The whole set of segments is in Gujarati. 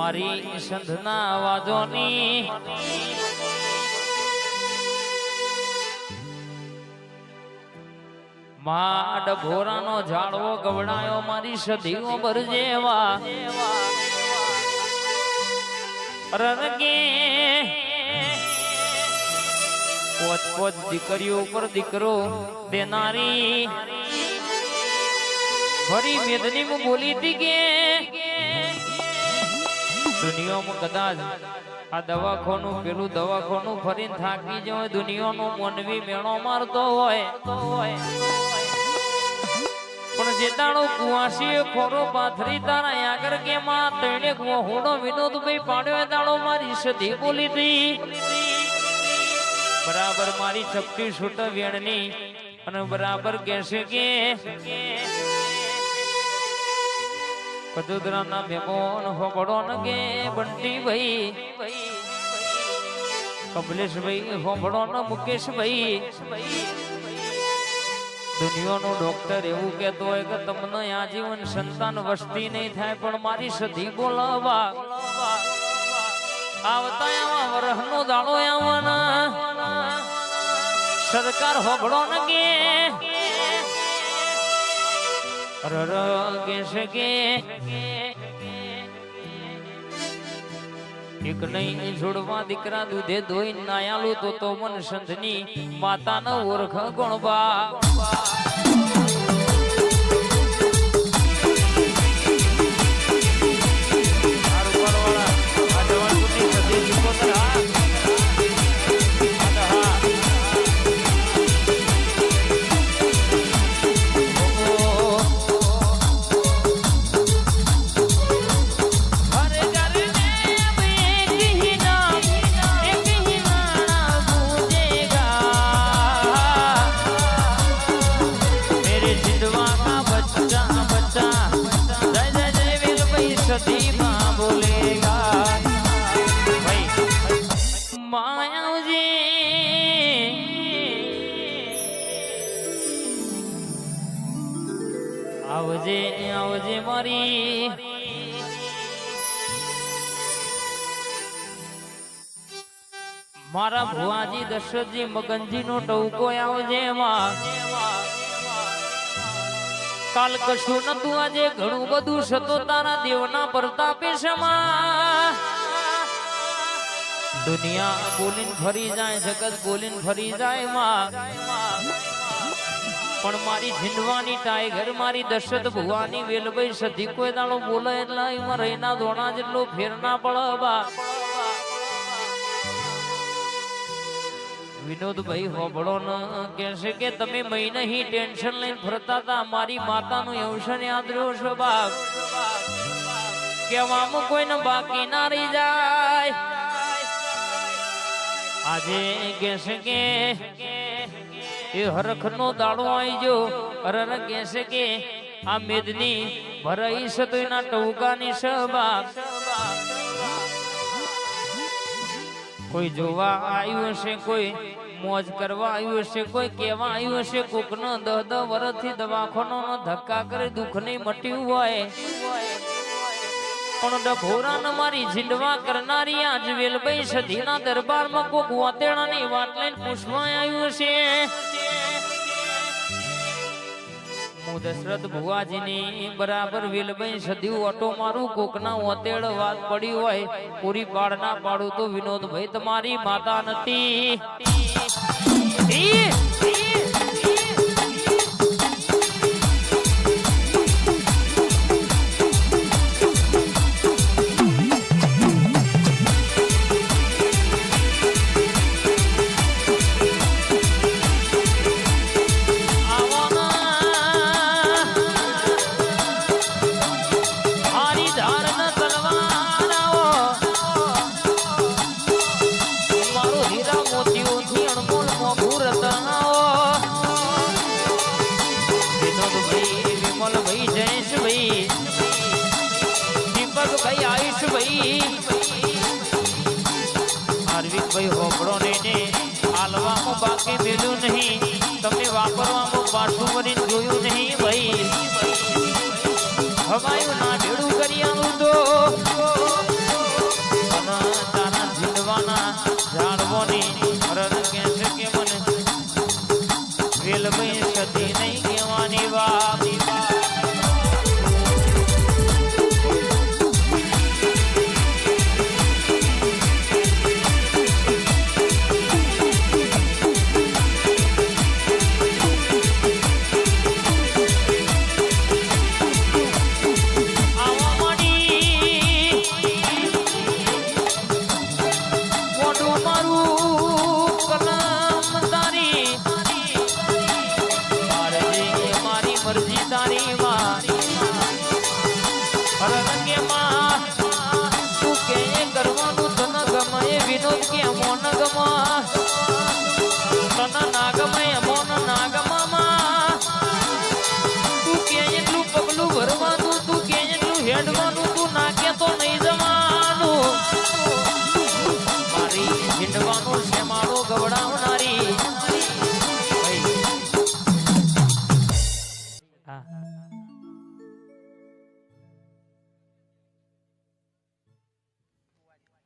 મારી સંધના અવાજોની માં ડભોરાનો ઝાડવો ગવડાયો મારી સધીઓ ભરજેવા રરગે પોચ પોચ દીકરીઓ ઉપર દીકરો દેનારી ફરી મેદની માં બોલી હતી કે દુનિયામાં કદાચ આ દવાખાનું પેલું દવાખાનું ફરીને થાકી જાય દુનિયાનો મોનવી મેળો મારતો હોય પણ જે દાડો કુવાસી ખોરો પાથરી તારા આગળ કે માં તણે હોડો વિનોદભાઈ પાડ્યો દાડો મારી સધી બોલી હતી બરાબર મારી ચપટી છૂટ વેણની અને બરાબર કહેશે કે કદુદરાના મહેમાન હોબળો ન કે બંટીભાઈ કમલેશભાઈ હોબળો ન મુકેશભાઈ દુનિયાનો ડોક્ટર એવું કહેતો હોય કે તમને આજીવન સંતાન વસ્તી નહીં થાય પણ મારી સધી બોલાવા આવતા આવા વરહનો દાડો આવવાના સરકાર હોબળો ન કે એક નહીં જોડવા દીકરા દૂધે ધોઈ નાયાલું તો મન સંધની માતા ન ઓળખ ગણવા આવજે આવજે મારી મારા ભુવાજી દશરથજી મગનજી નો ટવકો આવજે માં કાલ કશું નતું આજે ઘણું બધું સતો તારા દેવના પ્રતાપે સમા દુનિયા બોલીને ફરી જાય જગત બોલીને ફરી જાય માં પણ મારી ઝીંડવાની ટાઈગર મારી દશરથ ભુવાની વેલભાઈ સધી કોઈ દાડો બોલે એટલે એમાં રહીના ધોણા જેટલો ફેર ના પડવા વિનોદભાઈ હોબળો ન કહેશે કે તમે મહી નહીં ટેન્શન લઈને ફરતા હતા મારી માતાનું અવસર યાદ રહ્યો છો બાપ કેવામાં કોઈને બાકી ના રહી જાય આજે કહેશે કે એ હરખ નો દાડો આવી જો હરર કહેશે કે આ મેદની ભરાઈ છે તો એના ટવકાની સભા કોઈ જોવા આવ્યું હશે કોઈ મોજ કરવા આવ્યું હશે કોઈ કેવા આવ્યું હશે કોક નો 10 વર્ષથી દવાખાનો નો ધક્કા કરી દુઃખ નહીં મટ્યું હોય પણ ડભોરા ન મારી ઝીંડવા કરનારી આજ વેલભાઈ સધીના દરબારમાં કોક વાતેડાની વાત લઈને પૂછવા આવ્યું હશે હું દશરથ ભુવાજીની બરાબર વેલભાઈ સધી ઓટો મારું કોકના ઓતેડ વાત પડી હોય પૂરી પાડ ના પાડું તો વિનોદભાઈ તમારી માતા નથી ભાઈ હોબળો ને હાલવામાં બાકી મેલું નહીં તમે વાપરવામાં પાછું કરીને જોયું નહીં ભાઈ હવાયું ના ભેડું કરી આવું તો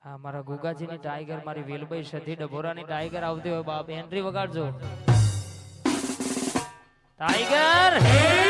હા મારા ગુગાજીની ટાઈગર મારી વેલભાઈ સધી ડભોરાની ટાઈગર આવતી હોય બાપ એન્ટ્રી વગાડજો ટાઈગર